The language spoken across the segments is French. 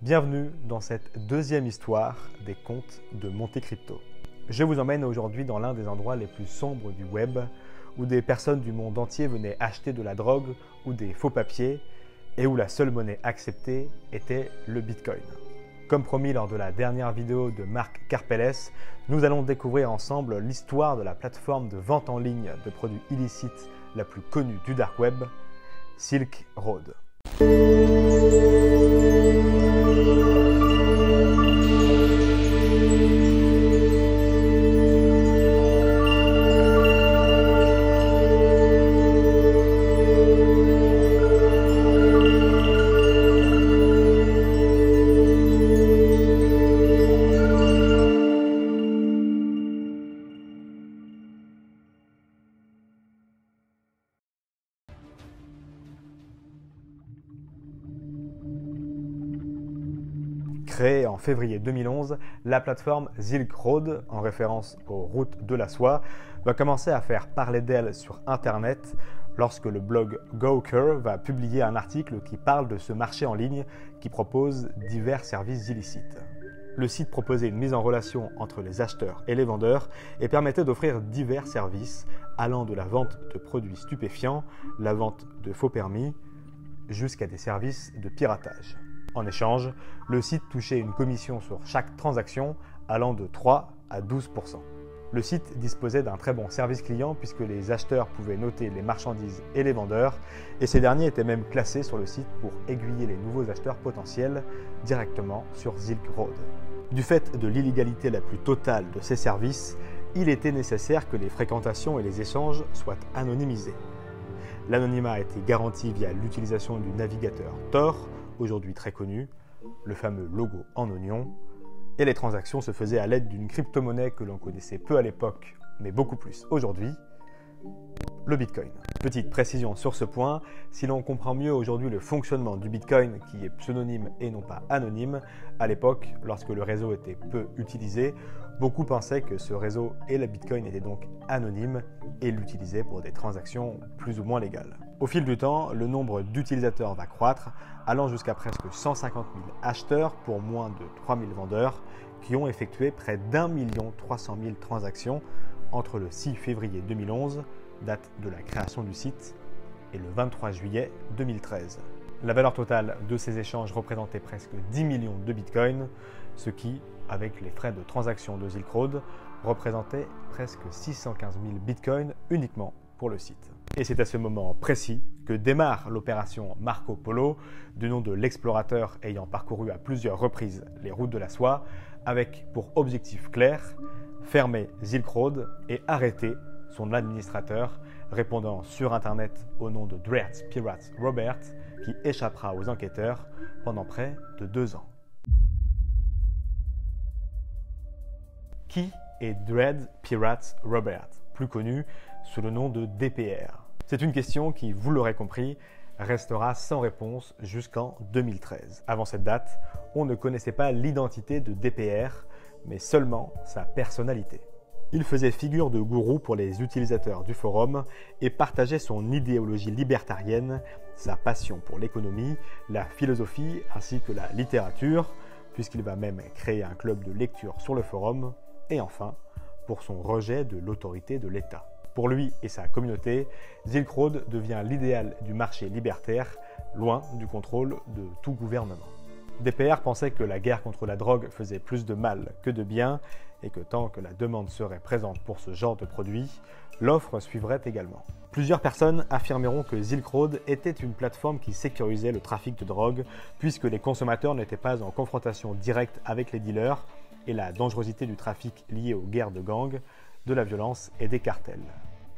Bienvenue dans cette deuxième histoire des contes de Monte Crypto. Je vous emmène aujourd'hui dans l'un des endroits les plus sombres du web, où des personnes du monde entier venaient acheter de la drogue ou des faux papiers, et où la seule monnaie acceptée était le Bitcoin. Comme promis lors de la dernière vidéo de Marc Karpeles, nous allons découvrir ensemble l'histoire de la plateforme de vente en ligne de produits illicites la plus connue du dark web, Silk Road. Créée en février 2011, la plateforme Silk Road, en référence aux routes de la soie, va commencer à faire parler d'elle sur Internet lorsque le blog Gawker va publier un article qui parle de ce marché en ligne qui propose divers services illicites. Le site proposait une mise en relation entre les acheteurs et les vendeurs et permettait d'offrir divers services allant de la vente de produits stupéfiants, la vente de faux permis, jusqu'à des services de piratage. En échange, le site touchait une commission sur chaque transaction allant de 3 à 12%. Le site disposait d'un très bon service client puisque les acheteurs pouvaient noter les marchandises et les vendeurs et ces derniers étaient même classés sur le site pour aiguiller les nouveaux acheteurs potentiels directement sur Silk Road. Du fait de l'illégalité la plus totale de ces services, il était nécessaire que les fréquentations et les échanges soient anonymisés. L'anonymat était garanti via l'utilisation du navigateur Tor, aujourd'hui très connu, le fameux logo en oignon, et les transactions se faisaient à l'aide d'une crypto-monnaie que l'on connaissait peu à l'époque, mais beaucoup plus aujourd'hui, le Bitcoin. Petite précision sur ce point, si l'on comprend mieux aujourd'hui le fonctionnement du Bitcoin, qui est pseudonyme et non pas anonyme, à l'époque, lorsque le réseau était peu utilisé, beaucoup pensaient que ce réseau et le Bitcoin étaient donc anonymes et l'utilisaient pour des transactions plus ou moins légales. Au fil du temps, le nombre d'utilisateurs va croître, allant jusqu'à presque 150 000 acheteurs pour moins de 3 000 vendeurs qui ont effectué près d'1 300 000 transactions entre le 6 février 2011, date de la création du site, et le 23 juillet 2013. La valeur totale de ces échanges représentait presque 10 millions de bitcoins, ce qui, avec les frais de transaction de Silk Road, représentait presque 615 000 bitcoins uniquement pour le site. Et c'est à ce moment précis que démarre l'opération Marco Polo, du nom de l'explorateur ayant parcouru à plusieurs reprises les routes de la soie, avec pour objectif clair, fermer Silk Road et arrêter son administrateur, répondant sur Internet au nom de Dread Pirate Robert, qui échappera aux enquêteurs pendant près de 2 ans. Qui est Dread Pirate Robert, plus connu sous le nom de DPR? C'est une question qui, vous l'aurez compris, restera sans réponse jusqu'en 2013. Avant cette date, on ne connaissait pas l'identité de DPR, mais seulement sa personnalité. Il faisait figure de gourou pour les utilisateurs du forum et partageait son idéologie libertarienne, sa passion pour l'économie, la philosophie ainsi que la littérature, puisqu'il va même créer un club de lecture sur le forum, et enfin, pour son rejet de l'autorité de l'État. Pour lui et sa communauté, Silk Road devient l'idéal du marché libertaire, loin du contrôle de tout gouvernement. DPR pensait que la guerre contre la drogue faisait plus de mal que de bien et que tant que la demande serait présente pour ce genre de produit, l'offre suivrait également. Plusieurs personnes affirmeront que Silk Road était une plateforme qui sécurisait le trafic de drogue puisque les consommateurs n'étaient pas en confrontation directe avec les dealers et la dangerosité du trafic liée aux guerres de gangs, de la violence et des cartels.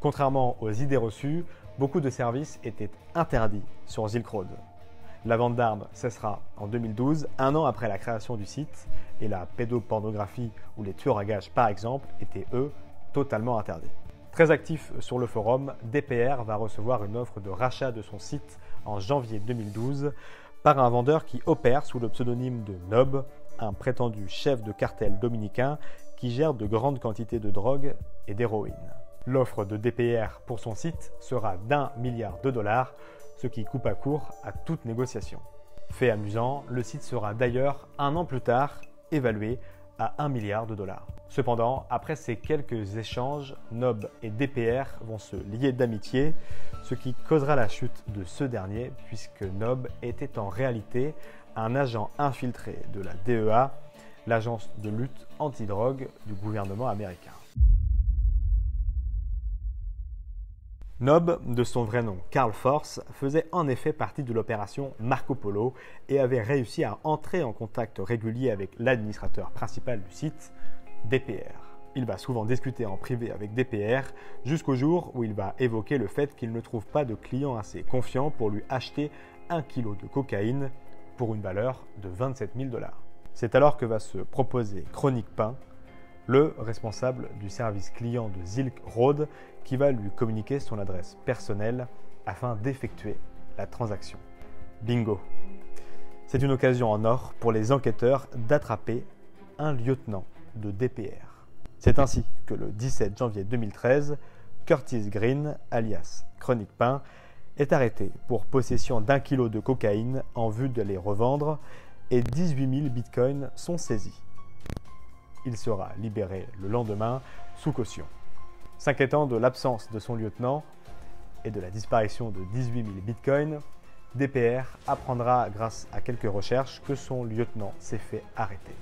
Contrairement aux idées reçues, beaucoup de services étaient interdits sur Silk Road. La vente d'armes cessera en 2012, un an après la création du site, et la pédopornographie ou les tueurs à gages par exemple étaient eux totalement interdits. Très actif sur le forum, DPR va recevoir une offre de rachat de son site en janvier 2012 par un vendeur qui opère sous le pseudonyme de Nob, un prétendu chef de cartel dominicain qui gère de grandes quantités de drogue et d'héroïne. L'offre de DPR pour son site sera d'1 milliard de dollars, ce qui coupe à court à toute négociation. Fait amusant, le site sera d'ailleurs un an plus tard évalué à 1 milliard de dollars. Cependant, après ces quelques échanges, Nob et DPR vont se lier d'amitié, ce qui causera la chute de ce dernier puisque Nob était en réalité un agent infiltré de la DEA, l'agence de lutte antidrogue du gouvernement américain. Nob, de son vrai nom Carl Force, faisait en effet partie de l'opération Marco Polo et avait réussi à entrer en contact régulier avec l'administrateur principal du site, DPR. Il va souvent discuter en privé avec DPR jusqu'au jour où il va évoquer le fait qu'il ne trouve pas de client assez confiant pour lui acheter 1 kg de cocaïne pour une valeur de 27 000 $. C'est alors que va se proposer Chronique Pain, le responsable du service client de Silk Road, qui va lui communiquer son adresse personnelle afin d'effectuer la transaction. Bingo! C'est une occasion en or pour les enquêteurs d'attraper un lieutenant de DPR. C'est ainsi que le 17 janvier 2013, Curtis Green, alias Chronique Pain, est arrêté pour possession d'1 kg de cocaïne en vue de les revendre et 18 000 bitcoins sont saisis. Il sera libéré le lendemain sous caution. S'inquiétant de l'absence de son lieutenant et de la disparition de 18 000 bitcoins, DPR apprendra grâce à quelques recherches que son lieutenant s'est fait arrêter.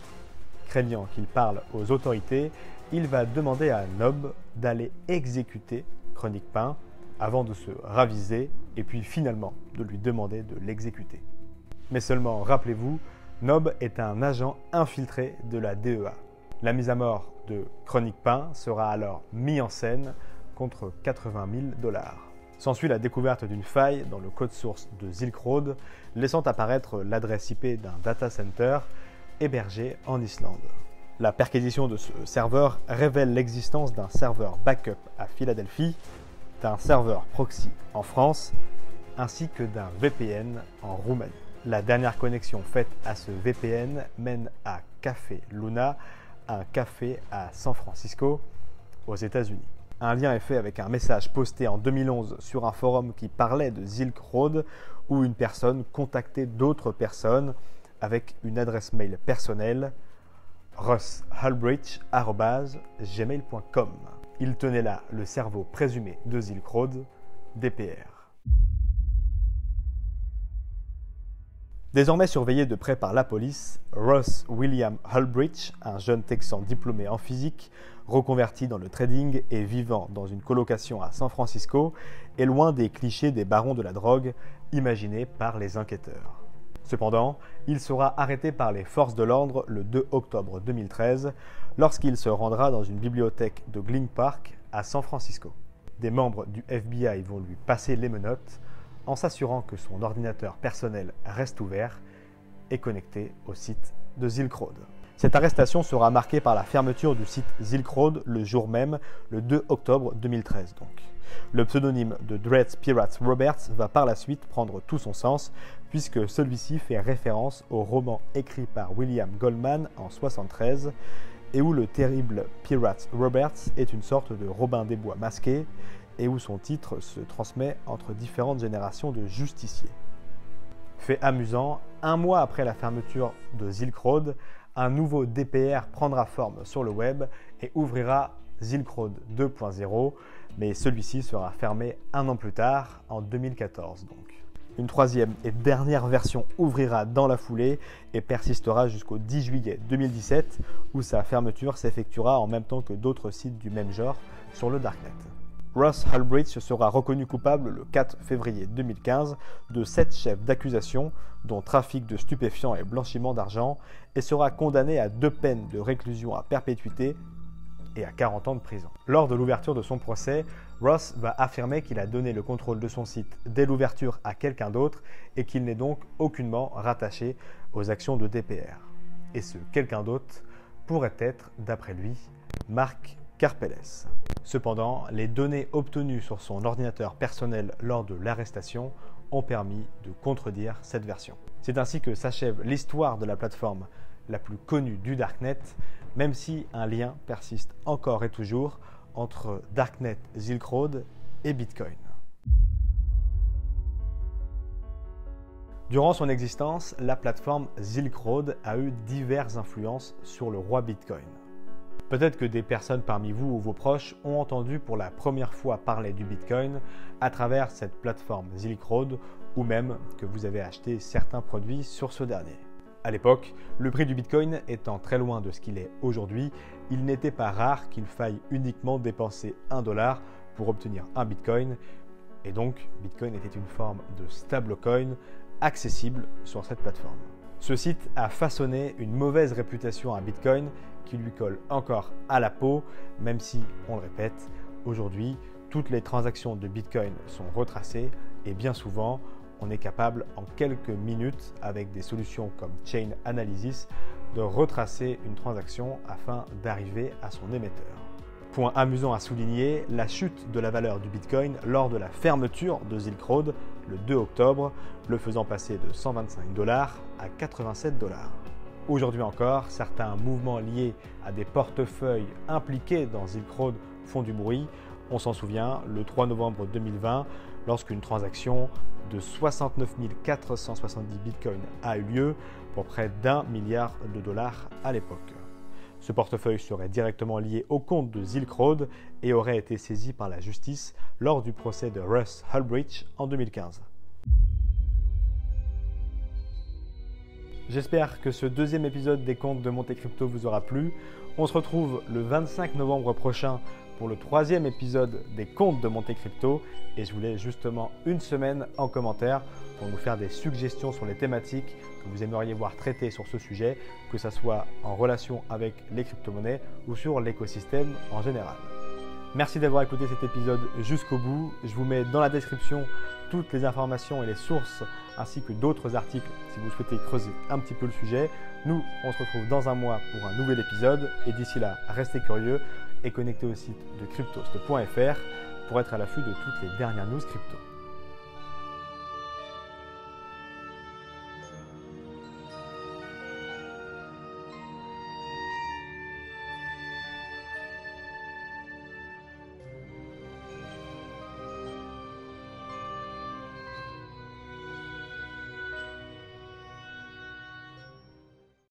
Craignant qu'il parle aux autorités, il va demander à Nob d'aller exécuter Chronique Pain avant de se raviser et puis finalement de lui demander de l'exécuter. Mais seulement, rappelez-vous, Nob est un agent infiltré de la DEA. La mise à mort de Chronique Pain sera alors mise en scène contre 80 000 $. S'ensuit la découverte d'une faille dans le code source de Silk Road, laissant apparaître l'adresse IP d'un data center hébergé en Islande. La perquisition de ce serveur révèle l'existence d'un serveur backup à Philadelphie, d'un serveur proxy en France, ainsi que d'un VPN en Roumanie. La dernière connexion faite à ce VPN mène à Café Luna, un café à San Francisco, aux États-Unis. Un lien est fait avec un message posté en 2011 sur un forum qui parlait de Silk Road où une personne contactait d'autres personnes avec une adresse mail personnelle russhulbridge@gmail.com. Il tenait là le cerveau présumé de Silk Road, DPR. Désormais surveillé de près par la police, Russ William Hulbridge, un jeune Texan diplômé en physique, reconverti dans le trading et vivant dans une colocation à San Francisco, est loin des clichés des barons de la drogue imaginés par les enquêteurs. Cependant, il sera arrêté par les forces de l'ordre le 2 octobre 2013 lorsqu'il se rendra dans une bibliothèque de Glynn Park à San Francisco. Des membres du FBI vont lui passer les menottes en s'assurant que son ordinateur personnel reste ouvert et connecté au site de Silk Road. Cette arrestation sera marquée par la fermeture du site Silk Road le jour même, le 2 octobre 2013 donc. Le pseudonyme de Dread Pirate Roberts va par la suite prendre tout son sens puisque celui-ci fait référence au roman écrit par William Goldman en 1973 et où le terrible Pirate Roberts est une sorte de Robin des Bois masqué et où son titre se transmet entre différentes générations de justiciers. Fait amusant, un mois après la fermeture de Silk Road, un nouveau DPR prendra forme sur le web et ouvrira Silk Road 2.0, mais celui-ci sera fermé un an plus tard, en 2014 donc. Une troisième et dernière version ouvrira dans la foulée et persistera jusqu'au 10 juillet 2017, où sa fermeture s'effectuera en même temps que d'autres sites du même genre sur le Darknet. Russ Hulbridge sera reconnu coupable le 4 février 2015 de 7 chefs d'accusation, dont trafic de stupéfiants et blanchiment d'argent, et sera condamné à 2 peines de réclusion à perpétuité et à 40 ans de prison. Lors de l'ouverture de son procès, Russ va affirmer qu'il a donné le contrôle de son site dès l'ouverture à quelqu'un d'autre et qu'il n'est donc aucunement rattaché aux actions de DPR. Et ce quelqu'un d'autre pourrait être, d'après lui, Mark Karpeles. Cependant, les données obtenues sur son ordinateur personnel lors de l'arrestation ont permis de contredire cette version. C'est ainsi que s'achève l'histoire de la plateforme la plus connue du Darknet, même si un lien persiste encore et toujours entre Darknet, Silk Road et Bitcoin. Durant son existence, la plateforme Silk Road a eu diverses influences sur le roi Bitcoin. Peut-être que des personnes parmi vous ou vos proches ont entendu pour la première fois parler du Bitcoin à travers cette plateforme Silk Road ou même que vous avez acheté certains produits sur ce dernier. À l'époque, le prix du Bitcoin étant très loin de ce qu'il est aujourd'hui, il n'était pas rare qu'il faille uniquement dépenser $1 pour obtenir un Bitcoin et donc Bitcoin était une forme de stablecoin accessible sur cette plateforme. Ce site a façonné une mauvaise réputation à Bitcoin qui lui colle encore à la peau, même si, on le répète, aujourd'hui, toutes les transactions de Bitcoin sont retracées et bien souvent, on est capable en quelques minutes, avec des solutions comme Chain Analysis, de retracer une transaction afin d'arriver à son émetteur. Point amusant à souligner, la chute de la valeur du Bitcoin lors de la fermeture de Silk Road le 2 octobre, le faisant passer de $125 à $87. Aujourd'hui encore, certains mouvements liés à des portefeuilles impliqués dans Silk Road font du bruit. On s'en souvient, le 3 novembre 2020, lorsqu'une transaction de 69 470 bitcoins a eu lieu pour près d'$1 milliard à l'époque. Ce portefeuille serait directement lié au compte de Silk Road et aurait été saisi par la justice lors du procès de Russ Ulbricht en 2015. J'espère que ce deuxième épisode des Contes de Monte Crypto vous aura plu. On se retrouve le 25 novembre prochain pour le troisième épisode des Contes de Monte Crypto et je vous laisse justement une semaine en commentaire pour nous faire des suggestions sur les thématiques que vous aimeriez voir traitées sur ce sujet, que ce soit en relation avec les crypto-monnaies ou sur l'écosystème en général. Merci d'avoir écouté cet épisode jusqu'au bout. Je vous mets dans la description toutes les informations et les sources ainsi que d'autres articles si vous souhaitez creuser un petit peu le sujet. Nous, on se retrouve dans un mois pour un nouvel épisode et d'ici là, restez curieux et connectez au site de cryptost.fr pour être à l'affût de toutes les dernières news crypto.